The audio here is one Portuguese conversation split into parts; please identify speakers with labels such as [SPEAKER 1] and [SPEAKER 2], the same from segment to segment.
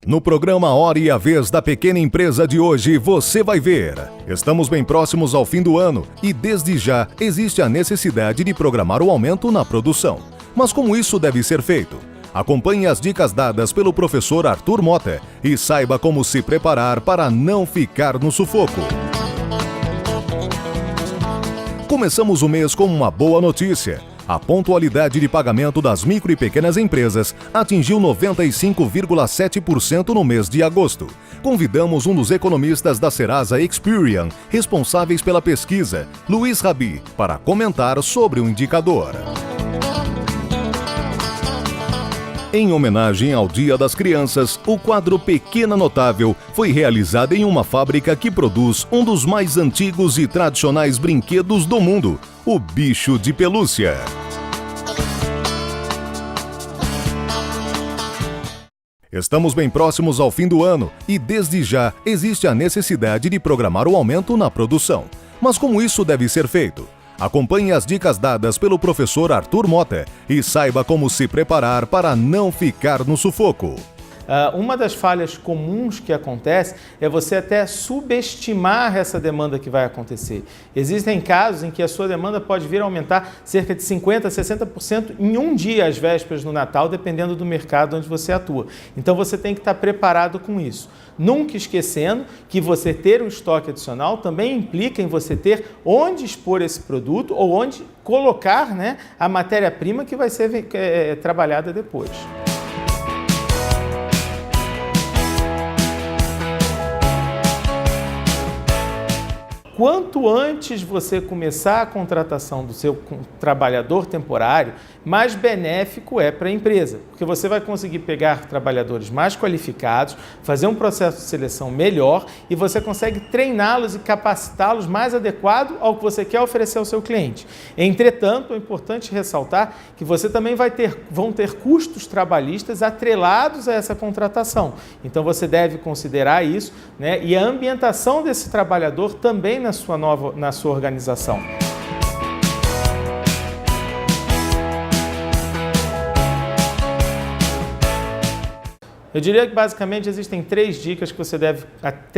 [SPEAKER 1] No programa Hora e a Vez da Pequena Empresa de hoje, você vai ver. Estamos bem próximos ao fim do ano e, desde já, existe a necessidade de programar o aumento na produção. Mas como isso deve ser feito? Acompanhe as dicas dadas pelo professor Arthur Mota e saiba como se preparar para não ficar no sufoco. Começamos o mês com uma boa notícia. A pontualidade de pagamento das micro e pequenas empresas atingiu 95,7% no mês de agosto. Convidamos um dos economistas da Serasa Experian, responsáveis pela pesquisa, Luiz Rabi, para comentar sobre o indicador. Em homenagem ao Dia das Crianças, o quadro Pequena Notável foi realizado em uma fábrica que produz um dos mais antigos e tradicionais brinquedos do mundo, o bicho de pelúcia. Estamos bem próximos ao fim do ano e, desde já, existe a necessidade de programar o aumento na produção. Mas como isso deve ser feito? Acompanhe as dicas dadas pelo professor Arthur Mota e saiba como se preparar para não ficar no sufoco.
[SPEAKER 2] Uma das falhas comuns que acontece é você até subestimar essa demanda que vai acontecer. Existem casos em que a sua demanda pode vir a aumentar cerca de 50% a 60% em um dia às vésperas do Natal, dependendo do mercado onde você atua. Então você tem que estar preparado com isso. Nunca esquecendo que você ter um estoque adicional também implica em você ter onde expor esse produto ou onde colocar, né, a matéria-prima que vai ser trabalhada depois. Quanto antes você começar a contratação do seu trabalhador temporário, mais benéfico é para a empresa, porque você vai conseguir pegar trabalhadores mais qualificados, fazer um processo de seleção melhor e você consegue treiná-los e capacitá-los mais adequado ao que você quer oferecer ao seu cliente. Entretanto, é importante ressaltar que você também vão ter custos trabalhistas atrelados a essa contratação. Então você deve considerar isso, né? E a ambientação desse trabalhador também na sua organização. Eu diria que basicamente existem 3 dicas que você deve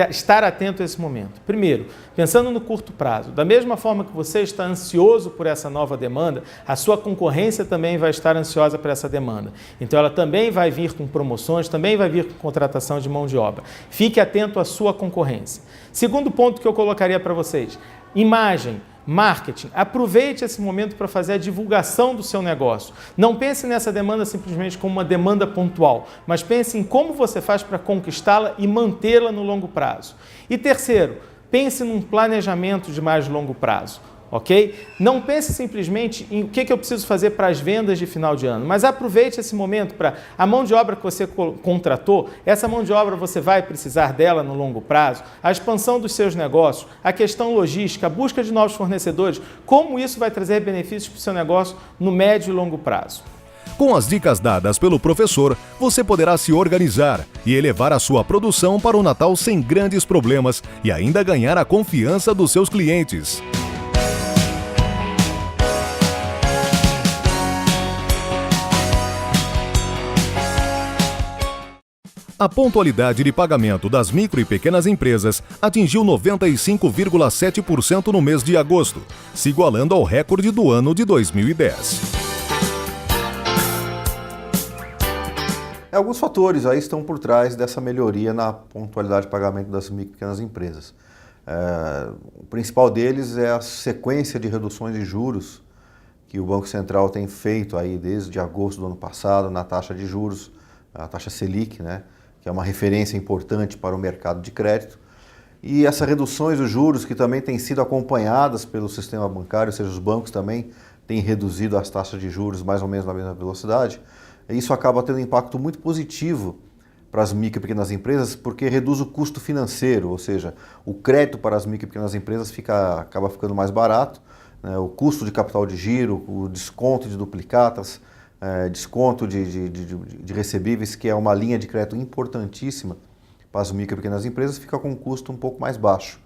[SPEAKER 2] estar atento a esse momento. Primeiro, pensando no curto prazo, da mesma forma que você está ansioso por essa nova demanda, a sua concorrência também vai estar ansiosa por essa demanda. Então ela também vai vir com promoções, também vai vir com contratação de mão de obra. Fique atento à sua concorrência. Segundo ponto que eu colocaria para vocês, imagem. Marketing. Aproveite esse momento para fazer a divulgação do seu negócio. Não pense nessa demanda simplesmente como uma demanda pontual, mas pense em como você faz para conquistá-la e mantê-la no longo prazo. E terceiro, pense num planejamento de mais longo prazo. Ok? Não pense simplesmente em o que eu preciso fazer para as vendas de final de ano, mas aproveite esse momento para a mão de obra que você contratou, essa mão de obra você vai precisar dela no longo prazo, a expansão dos seus negócios, a questão logística, a busca de novos fornecedores, como isso vai trazer benefícios para o seu negócio no médio e longo prazo.
[SPEAKER 1] Com as dicas dadas pelo professor, você poderá se organizar e elevar a sua produção para o Natal sem grandes problemas e ainda ganhar a confiança dos seus clientes. A pontualidade de pagamento das micro e pequenas empresas atingiu 95,7% no mês de agosto, se igualando ao recorde do ano de 2010.
[SPEAKER 3] Alguns fatores aí estão por trás dessa melhoria na pontualidade de pagamento das micro e pequenas empresas. O principal deles é a sequência de reduções de juros que o Banco Central tem feito aí desde agosto do ano passado na taxa de juros, a taxa Selic, né? Que é uma referência importante para o mercado de crédito. E essas reduções dos juros que também têm sido acompanhadas pelo sistema bancário, ou seja, os bancos também têm reduzido as taxas de juros mais ou menos na mesma velocidade, isso acaba tendo um impacto muito positivo para as micro e pequenas empresas, porque reduz o custo financeiro, ou seja, o crédito para as micro e pequenas empresas acaba ficando mais barato, né? O custo de capital de giro, o desconto de duplicatas, desconto de recebíveis, que é uma linha de crédito importantíssima para as micro e pequenas empresas, fica com um custo um pouco mais baixo.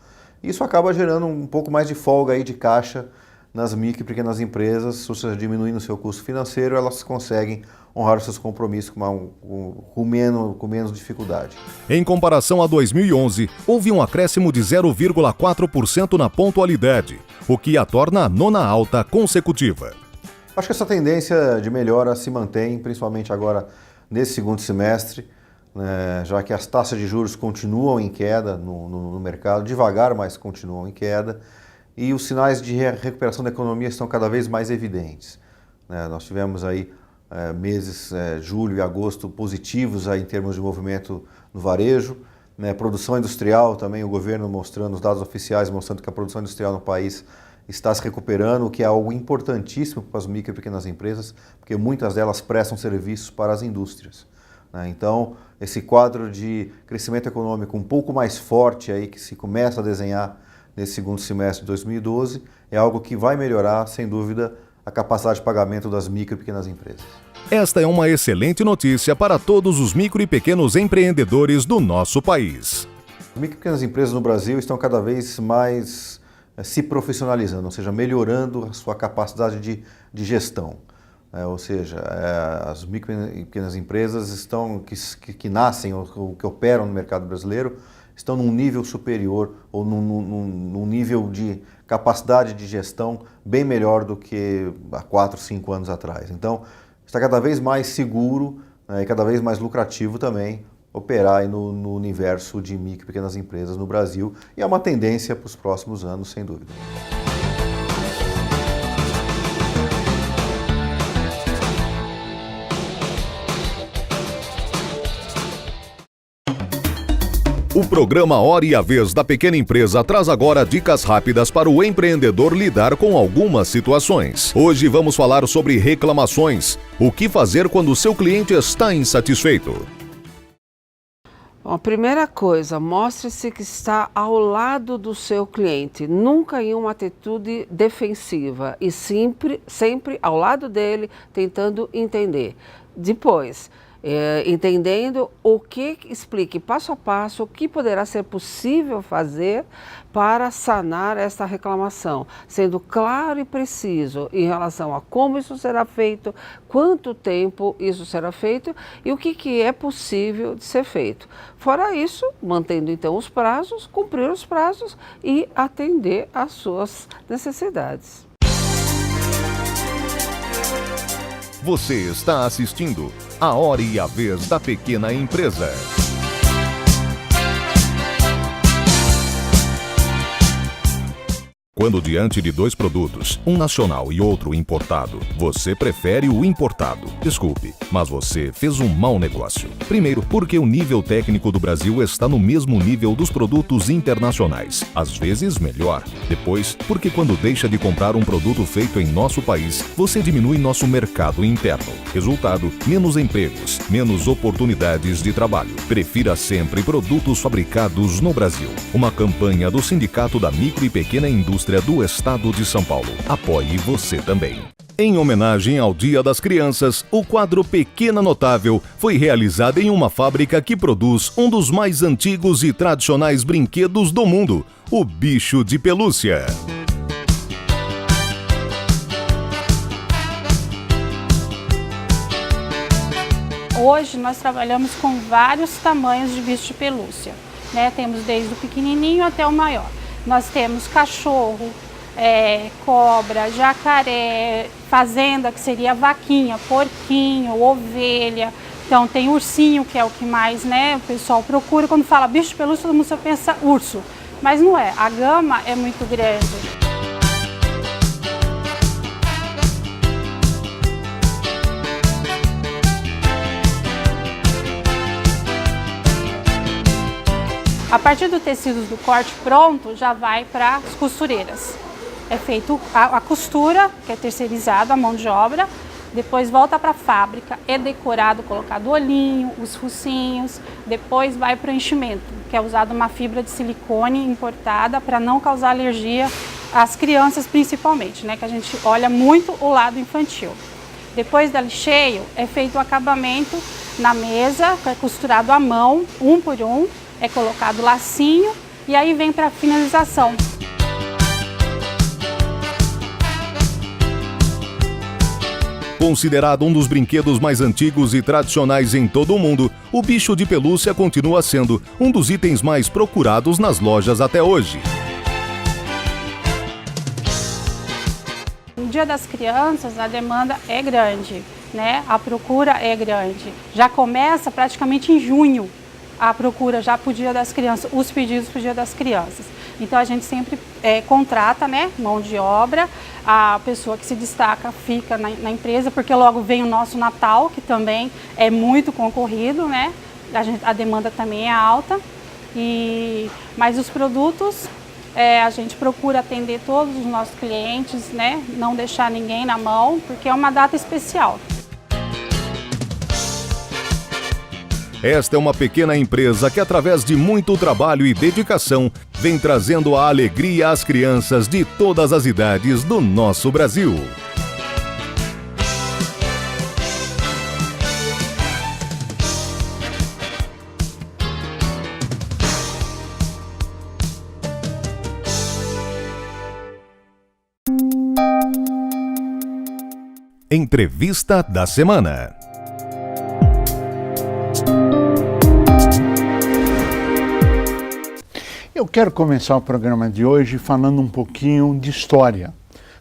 [SPEAKER 3] Isso acaba gerando um pouco mais de folga aí de caixa nas micro e pequenas empresas, ou seja, diminuindo o seu custo financeiro, elas conseguem honrar seus compromissos com menos dificuldade.
[SPEAKER 1] Em comparação a 2011, houve um acréscimo de 0,4% na pontualidade, o que a torna a 9ª alta consecutiva.
[SPEAKER 3] Acho que essa tendência de melhora se mantém, principalmente agora nesse segundo semestre, já que as taxas de juros continuam em queda no mercado, devagar, mas continuam em queda, e os sinais de recuperação da economia estão cada vez mais evidentes. Nós tivemos aí meses, julho e agosto, positivos aí em termos de movimento no varejo, produção industrial também, o governo mostrando, os dados oficiais mostrando que a produção industrial no país está se recuperando, o que é algo importantíssimo para as micro e pequenas empresas, porque muitas delas prestam serviços para as indústrias. Então, esse quadro de crescimento econômico um pouco mais forte aí que se começa a desenhar nesse segundo semestre de 2012 é algo que vai melhorar, sem dúvida, a capacidade de pagamento das micro e pequenas empresas.
[SPEAKER 1] Esta é uma excelente notícia para todos os micro e pequenos empreendedores do nosso país.
[SPEAKER 3] As micro e pequenas empresas no Brasil estão cada vez mais se profissionalizando, ou seja, melhorando a sua capacidade de gestão. Ou seja, as micro e pequenas empresas que nascem ou que operam no mercado brasileiro estão num nível superior ou num nível de capacidade de gestão bem melhor do que há 4, 5 anos atrás. Então, está cada vez mais seguro e cada vez mais lucrativo também operar aí no universo de micro e pequenas empresas no Brasil, e é uma tendência para os próximos anos, sem dúvida.
[SPEAKER 1] O programa Hora e a Vez da Pequena Empresa traz agora dicas rápidas para o empreendedor lidar com algumas situações. Hoje vamos falar sobre reclamações. O que fazer quando o seu cliente está insatisfeito?
[SPEAKER 4] Bom, a primeira coisa, mostre-se que está ao lado do seu cliente, nunca em uma atitude defensiva e sempre ao lado dele, tentando entender. Depois, entendendo explique passo a passo o que poderá ser possível fazer para sanar esta reclamação, sendo claro e preciso em relação a como isso será feito, quanto tempo isso será feito e o que é possível de ser feito. Fora isso, mantendo então os prazos, cumprir os prazos e atender às suas necessidades.
[SPEAKER 1] Você está assistindo A Hora e a Vez da Pequena Empresa. Quando diante de 2 produtos, um nacional e outro importado, você prefere o importado. Desculpe, mas você fez um mau negócio. Primeiro, porque o nível técnico do Brasil está no mesmo nível dos produtos internacionais, às vezes melhor. Depois, porque quando deixa de comprar um produto feito em nosso país, você diminui nosso mercado interno. Resultado, menos empregos, menos oportunidades de trabalho. Prefira sempre produtos fabricados no Brasil. Uma campanha do Sindicato da Micro e Pequena Indústria do Estado de São Paulo. Apoie você também. Em homenagem ao Dia das Crianças, o quadro Pequena Notável foi realizado em uma fábrica que produz um dos mais antigos e tradicionais brinquedos do mundo, o bicho de pelúcia.
[SPEAKER 5] Hoje nós trabalhamos com vários tamanhos de bicho de pelúcia, Temos desde o pequenininho até o maior. Nós temos cachorro, cobra, jacaré, fazenda, que seria vaquinha, porquinho, ovelha. Então tem ursinho, que é o que mais o pessoal procura. Quando fala bicho de pelúcia, todo mundo só pensa urso. Mas não é, a gama é muito grande. A partir do tecido do corte pronto, já vai para as costureiras. É feito a costura, que é terceirizado, a mão de obra, depois volta para a fábrica, é decorado, colocado o olhinho, os focinhos, depois vai para o enchimento, que é usado uma fibra de silicone importada para não causar alergia às crianças principalmente, que a gente olha muito o lado infantil. Depois da lixeio, é feito o acabamento na mesa, que é costurado à mão, um por um, é colocado lacinho e aí vem para a finalização.
[SPEAKER 1] Considerado um dos brinquedos mais antigos e tradicionais em todo o mundo, o bicho de pelúcia continua sendo um dos itens mais procurados nas lojas até hoje.
[SPEAKER 5] No Dia das Crianças, a demanda é grande, né? A procura é grande. Já começa praticamente em junho a procura já para o Dia das Crianças, os pedidos para o Dia das Crianças. Então a gente sempre contrata, né, mão de obra, a pessoa que se destaca fica na empresa, porque logo vem o nosso Natal, que também é muito concorrido, né? A demanda também é alta. Mas os produtos a gente procura atender todos os nossos clientes, né? Não deixar ninguém na mão, porque é uma data especial.
[SPEAKER 1] Esta é uma pequena empresa que, através de muito trabalho e dedicação, vem trazendo a alegria às crianças de todas as idades do nosso Brasil. Entrevista da semana.
[SPEAKER 6] Eu quero começar o programa de hoje falando um pouquinho de história,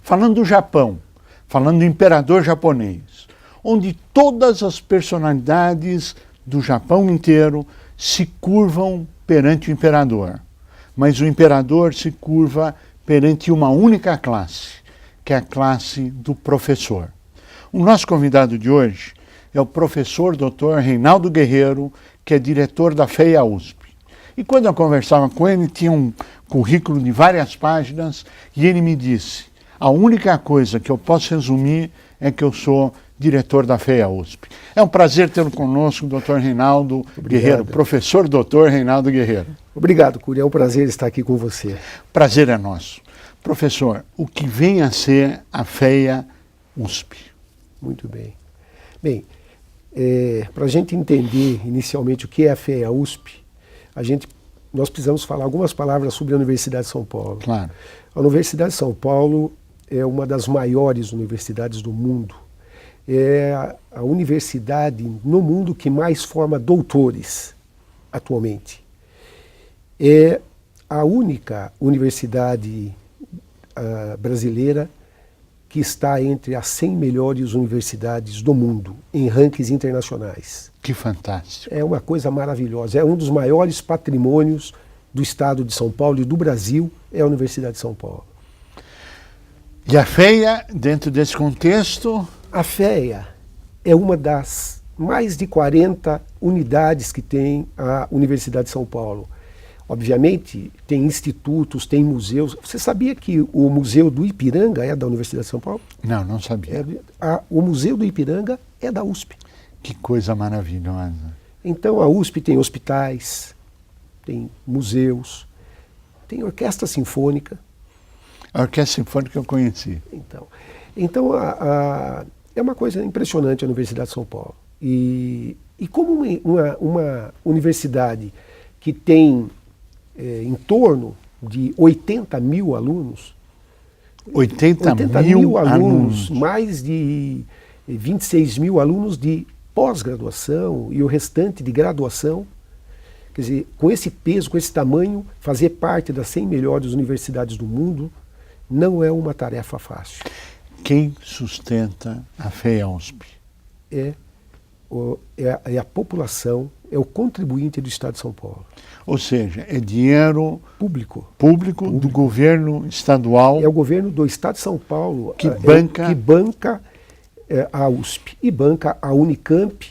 [SPEAKER 6] falando do Japão, falando do imperador japonês, onde todas as personalidades do Japão inteiro se curvam perante o imperador, mas o imperador se curva perante uma única classe, que é a classe do professor. O nosso convidado de hoje é o professor Dr. Reinaldo Guerreiro, que é diretor da FEA USP. E quando eu conversava com ele, tinha um currículo de várias páginas e ele me disse: a única coisa que eu posso resumir é que eu sou diretor da FEA USP. É um prazer tê-lo conosco, Dr. Reinaldo Guerreiro, professor Dr. Reinaldo Guerreiro.
[SPEAKER 7] Obrigado, Cury. É um prazer estar aqui com você.
[SPEAKER 6] Prazer é nosso. Professor, o que vem a ser a FEA USP?
[SPEAKER 7] Muito bem. Bem, para a gente entender inicialmente o que é a FEA USP, nós precisamos falar algumas palavras sobre a Universidade de São Paulo.
[SPEAKER 6] Claro.
[SPEAKER 7] A Universidade de São Paulo é uma das maiores universidades do mundo. É a universidade no mundo que mais forma doutores atualmente. É a única universidade brasileira que está entre as 100 melhores universidades do mundo, em rankings internacionais.
[SPEAKER 6] Que fantástico.
[SPEAKER 7] É uma coisa maravilhosa. É um dos maiores patrimônios do estado de São Paulo e do Brasil, é a Universidade de São Paulo.
[SPEAKER 6] E a FEA, dentro desse contexto?
[SPEAKER 7] A FEA é uma das mais de 40 unidades que tem a Universidade de São Paulo. Obviamente, tem institutos, tem museus. Você sabia que o Museu do Ipiranga é da Universidade de São Paulo?
[SPEAKER 6] Não, não sabia.
[SPEAKER 7] O Museu do Ipiranga é da USP.
[SPEAKER 6] Que coisa maravilhosa.
[SPEAKER 7] Então, a USP tem hospitais, tem museus, tem orquestra sinfônica.
[SPEAKER 6] A orquestra sinfônica eu conheci.
[SPEAKER 7] Então é uma coisa impressionante a Universidade de São Paulo. E como uma universidade que tem em torno de 80 mil alunos.
[SPEAKER 6] 80 mil alunos.
[SPEAKER 7] Mais de 26 mil alunos de pós-graduação e o restante de graduação. Quer dizer, com esse peso, com esse tamanho, fazer parte das 100 melhores universidades do mundo não é uma tarefa fácil.
[SPEAKER 6] Quem sustenta a FEA USP?
[SPEAKER 7] É a população, é o contribuinte do Estado de São Paulo.
[SPEAKER 6] Ou seja, é dinheiro
[SPEAKER 7] público
[SPEAKER 6] do governo estadual.
[SPEAKER 7] É o governo do Estado de São Paulo
[SPEAKER 6] que banca a USP e banca a Unicamp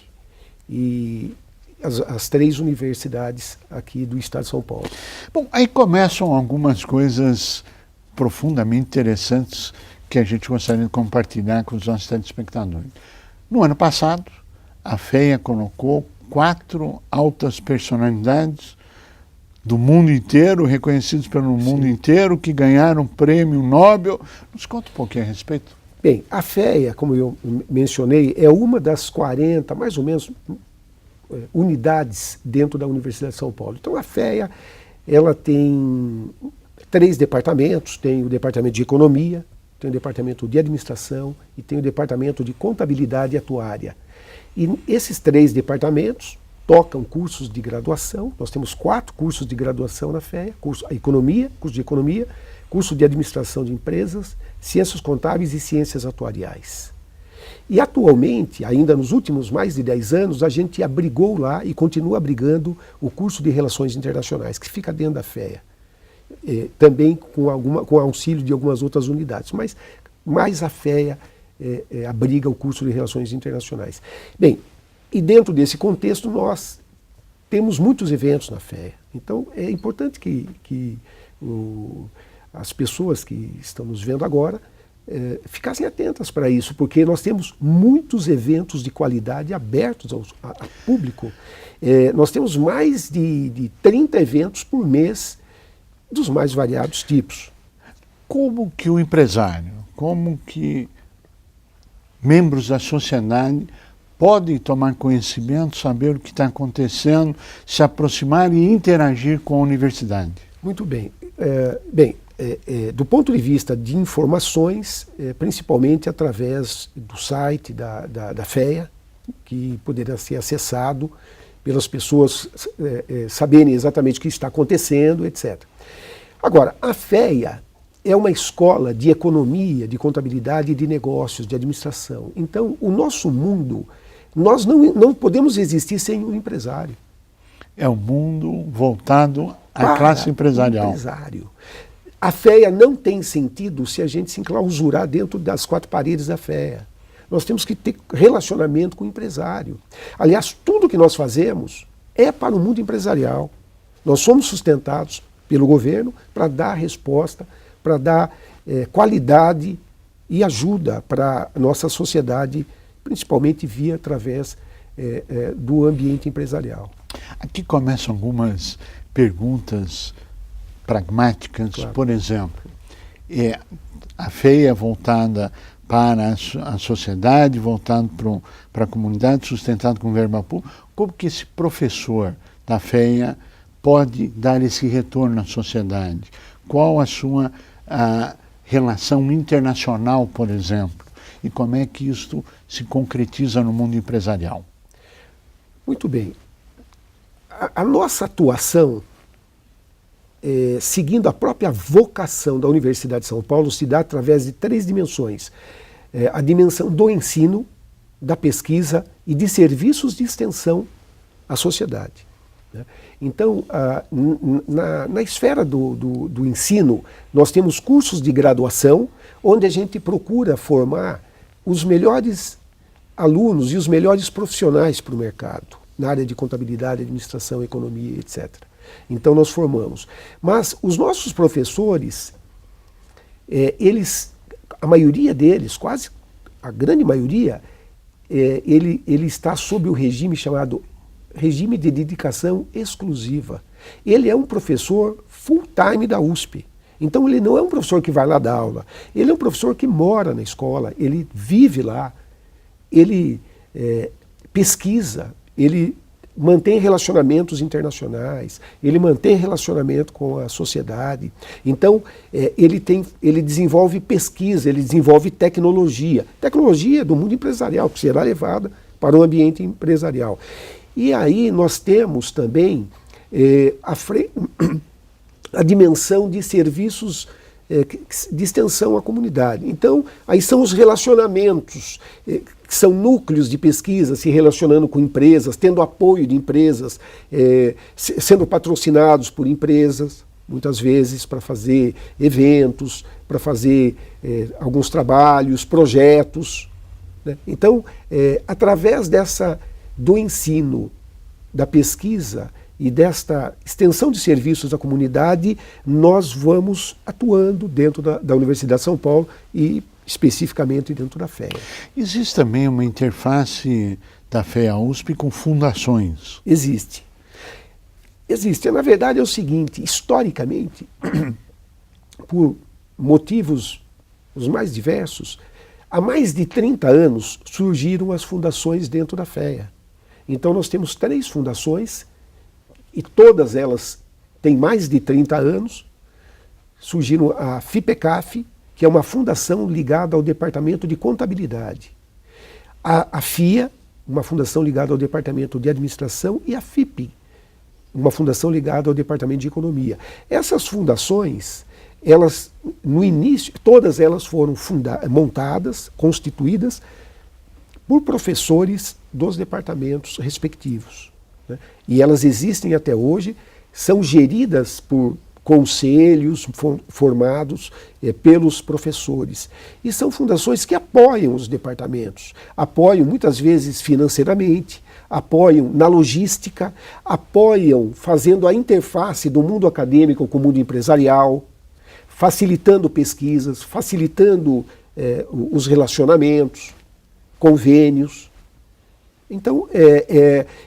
[SPEAKER 6] e as 3 universidades aqui do Estado de São Paulo. Bom, aí começam algumas coisas profundamente interessantes que a gente gostaria de compartilhar com os nossos telespectadores. No ano passado, a FEA colocou 4 altas personalidades do mundo inteiro, reconhecidos pelo mundo inteiro, que ganharam o prêmio Nobel. Nos conta um pouquinho a respeito.
[SPEAKER 7] Bem, a FEA, como eu mencionei, é uma das 40, mais ou menos, unidades dentro da Universidade de São Paulo. Então a FEA, ela tem 3 departamentos, tem o departamento de economia, tem o departamento de administração e tem o departamento de contabilidade atuária. E esses 3 departamentos tocam cursos de graduação. Nós temos 4 cursos de graduação na FEA, curso de economia, curso de administração de empresas, ciências contábeis e ciências atuariais. E atualmente, ainda nos últimos mais de 10 anos, a gente abrigou lá e continua abrigando o curso de Relações Internacionais, que fica dentro da FEA. Também com auxílio de algumas outras unidades, mas mais a FEA abriga o curso de Relações Internacionais. Bem, e dentro desse contexto nós temos muitos eventos na FEA. Então é importante que as pessoas que estão nos vendo agora ficassem atentas para isso, porque nós temos muitos eventos de qualidade abertos ao público. Nós temos mais de 30 eventos por mês, dos mais variados tipos.
[SPEAKER 6] Como que o empresário, como que membros da sociedade podem tomar conhecimento, saber o que está acontecendo, se aproximar e interagir com a universidade?
[SPEAKER 7] Muito bem. Do ponto de vista de informações, principalmente através do site da FEA, que poderá ser acessado pelas pessoas saberem exatamente o que está acontecendo, etc. Agora, a FEA é uma escola de economia, de contabilidade, de negócios, de administração. Então, o nosso mundo, nós não podemos existir sem um empresário.
[SPEAKER 6] É um mundo voltado à classe empresarial.
[SPEAKER 7] A FEA não tem sentido se a gente se enclausurar dentro das 4 paredes da FEA. Nós temos que ter relacionamento com o empresário. Aliás, tudo que nós fazemos é para o mundo empresarial. Nós somos sustentados pelo governo para dar resposta, para dar qualidade e ajuda para a nossa sociedade, principalmente através do ambiente empresarial.
[SPEAKER 6] Aqui começam algumas perguntas pragmáticas. Claro. Por exemplo, a FEA é voltada para a sociedade, voltado para a comunidade, sustentado com verba pública. Como que esse professor da FEA pode dar esse retorno à sociedade? Qual a sua relação internacional, por exemplo? E como é que isto se concretiza no mundo empresarial?
[SPEAKER 7] Muito bem. A nossa atuação, seguindo a própria vocação da Universidade de São Paulo, se dá através de 3 dimensões. A dimensão do ensino, da pesquisa e de serviços de extensão à sociedade. Então, na esfera do ensino, nós temos cursos de graduação, onde a gente procura formar os melhores alunos e os melhores profissionais para o mercado, na área de contabilidade, administração, economia, etc. Então nós formamos. Mas os nossos professores, a maioria deles, quase a grande maioria, ele está sob o regime chamado regime de dedicação exclusiva. Ele é um professor full-time da USP. Então ele não é um professor que vai lá dar aula. Ele é um professor que mora na escola, ele vive lá, ele pesquisa, ele mantém relacionamentos internacionais, ele mantém relacionamento com a sociedade. Então, ele desenvolve pesquisa, ele desenvolve tecnologia do mundo empresarial, que será levada para o ambiente empresarial. E aí nós temos também a dimensão de serviços de extensão à comunidade. Então, aí são os relacionamentos, que são núcleos de pesquisa se relacionando com empresas, tendo apoio de empresas, sendo patrocinados por empresas, muitas vezes para fazer eventos, para fazer alguns trabalhos, projetos. Né? Então, através do ensino, da pesquisa e desta extensão de serviços à comunidade, nós vamos atuando dentro da Universidade de São Paulo e especificamente dentro da FEA.
[SPEAKER 6] Existe também uma interface da FEA USP com fundações?
[SPEAKER 7] Existe. Na verdade é o seguinte, historicamente, por motivos os mais diversos, há mais de 30 anos surgiram as fundações dentro da FEA. Então nós temos 3 fundações, e todas elas têm mais de 30 anos. Surgiram a FIPECAF, que é uma fundação ligada ao Departamento de Contabilidade. A FIA, uma fundação ligada ao Departamento de Administração, e a FIP, uma fundação ligada ao Departamento de Economia. Essas fundações, elas, no início, todas elas foram montadas, constituídas por professores dos departamentos respectivos, né? E elas existem até hoje, são geridas por conselhos formados pelos professores. E são fundações que apoiam os departamentos, apoiam muitas vezes financeiramente, apoiam na logística, apoiam fazendo a interface do mundo acadêmico com o mundo empresarial, facilitando pesquisas, facilitando os relacionamentos, convênios. Então,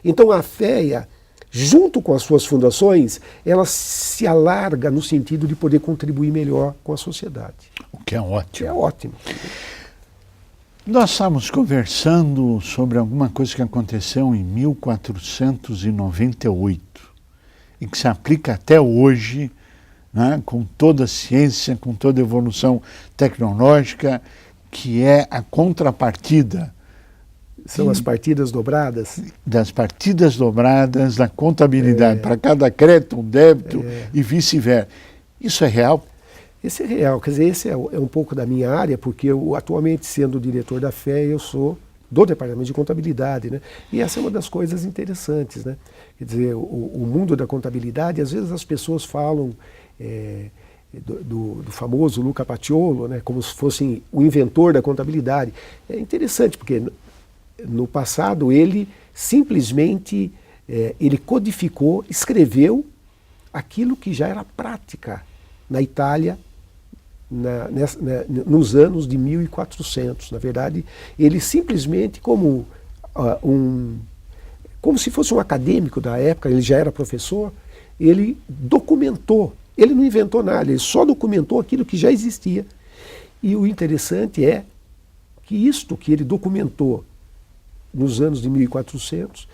[SPEAKER 7] então a FEA, junto com as suas fundações, ela se alarga no sentido de poder contribuir melhor com a sociedade.
[SPEAKER 6] O que é ótimo.
[SPEAKER 7] É ótimo.
[SPEAKER 6] Nós estávamos conversando sobre alguma coisa que aconteceu em 1498 e que se aplica até hoje, né, com toda a ciência, com toda a evolução tecnológica, que é a contrapartida.
[SPEAKER 7] São as partidas dobradas?
[SPEAKER 6] Das partidas dobradas da contabilidade, para cada crédito, um débito e vice-versa. Isso é real?
[SPEAKER 7] Esse é real, quer dizer, esse é um pouco da minha área, porque eu, atualmente, sendo diretor da FEA, eu sou do Departamento de Contabilidade, né? E essa é uma das coisas interessantes, né? Quer dizer, o mundo da contabilidade, às vezes as pessoas falam do famoso Luca Paciolo, né? Como se fosse o inventor da contabilidade. É interessante, porque no passado ele simplesmente ele codificou, escreveu aquilo que já era prática na Itália nos anos de 1400. Na verdade, ele simplesmente, como se fosse um acadêmico da época, ele já era professor, ele documentou, ele não inventou nada, ele só documentou aquilo que já existia. E o interessante é que isto que ele documentou nos anos de 1400,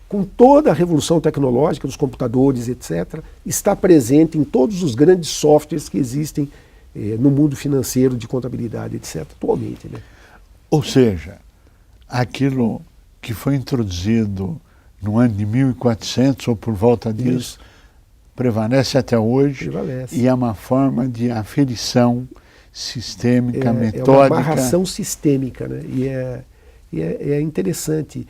[SPEAKER 7] com toda a revolução tecnológica dos computadores, etc., está presente em todos os grandes softwares que existem no mundo financeiro, de contabilidade, etc., atualmente, né?
[SPEAKER 6] Ou seja, aquilo que foi introduzido no ano de 1400 ou por volta disso, prevalece até hoje.
[SPEAKER 7] Prevalece.
[SPEAKER 6] E é uma forma de aferição sistêmica, metódica.
[SPEAKER 7] É uma amarração sistêmica, né? E é interessante.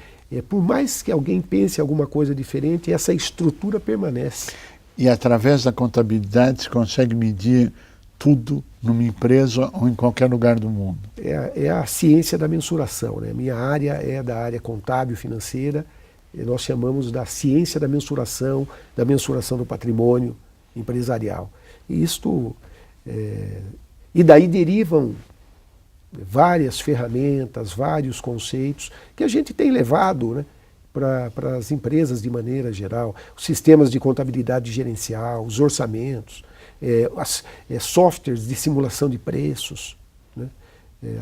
[SPEAKER 7] Por mais que alguém pense alguma coisa diferente, essa estrutura permanece.
[SPEAKER 6] E através da contabilidade se consegue medir tudo numa empresa ou em qualquer lugar do mundo.
[SPEAKER 7] É a ciência da mensuração, né? Minha área é da área contábil financeira, e nós chamamos da ciência da mensuração do patrimônio empresarial. E e daí derivam várias ferramentas, vários conceitos que a gente tem levado, né, para as empresas de maneira geral, os sistemas de contabilidade gerencial, os orçamentos, softwares de simulação de preços, né,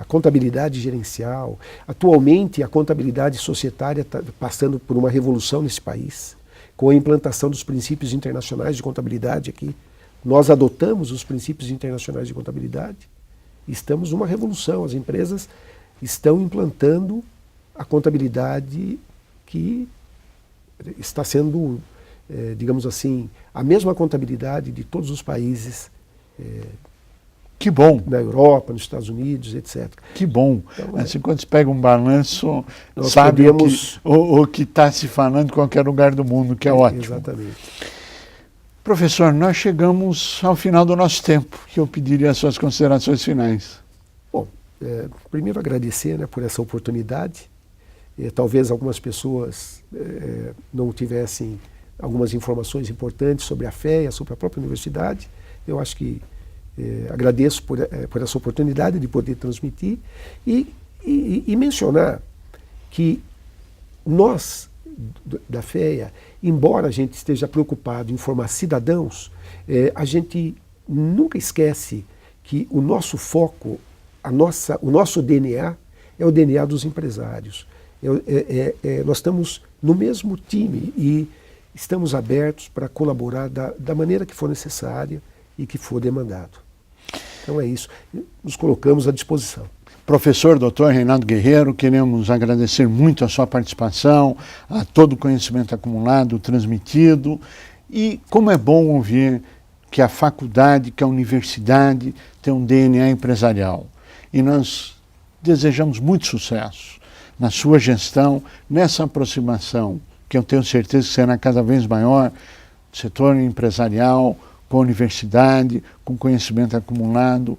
[SPEAKER 7] a contabilidade gerencial. Atualmente, a contabilidade societária está passando por uma revolução nesse país, com a implantação dos princípios internacionais de contabilidade aqui. Nós adotamos os princípios internacionais de contabilidade. Estamos numa revolução, as empresas estão implantando a contabilidade que está sendo, digamos assim, a mesma contabilidade de todos os países.
[SPEAKER 6] Que bom!
[SPEAKER 7] Na Europa, nos Estados Unidos, etc.
[SPEAKER 6] Que bom! Então, assim, quando se pega um balanço,
[SPEAKER 7] nós
[SPEAKER 6] sabe o que está se falando em qualquer lugar do mundo, que é ótimo.
[SPEAKER 7] Exatamente.
[SPEAKER 6] Professor, nós chegamos ao final do nosso tempo, que eu pediria as suas considerações finais.
[SPEAKER 7] Bom, primeiro agradecer, né, por essa oportunidade. Talvez algumas pessoas não tivessem algumas informações importantes sobre a FEA, sobre a própria universidade. Eu acho que agradeço por essa oportunidade de poder transmitir e mencionar que nós, da FEA, embora a gente esteja preocupado em formar cidadãos, a gente nunca esquece que o nosso foco, o nosso DNA é o DNA dos empresários. Nós estamos no mesmo time e estamos abertos para colaborar da maneira que for necessária e que for demandado. Então é isso, nos colocamos à disposição.
[SPEAKER 6] Professor Dr. Reinaldo Guerreiro, queremos agradecer muito a sua participação, a todo o conhecimento acumulado, transmitido, e como é bom ouvir que a faculdade, que a universidade tem um DNA empresarial. E nós desejamos muito sucesso na sua gestão, nessa aproximação, que eu tenho certeza que será cada vez maior, do setor empresarial, com a universidade, com conhecimento acumulado,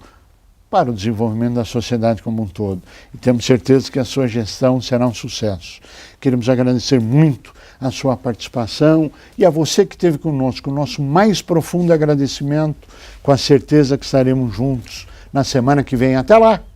[SPEAKER 6] para o desenvolvimento da sociedade como um todo. E temos certeza que a sua gestão será um sucesso. Queremos agradecer muito a sua participação e a você que esteve conosco. O nosso mais profundo agradecimento, com a certeza que estaremos juntos na semana que vem. Até lá!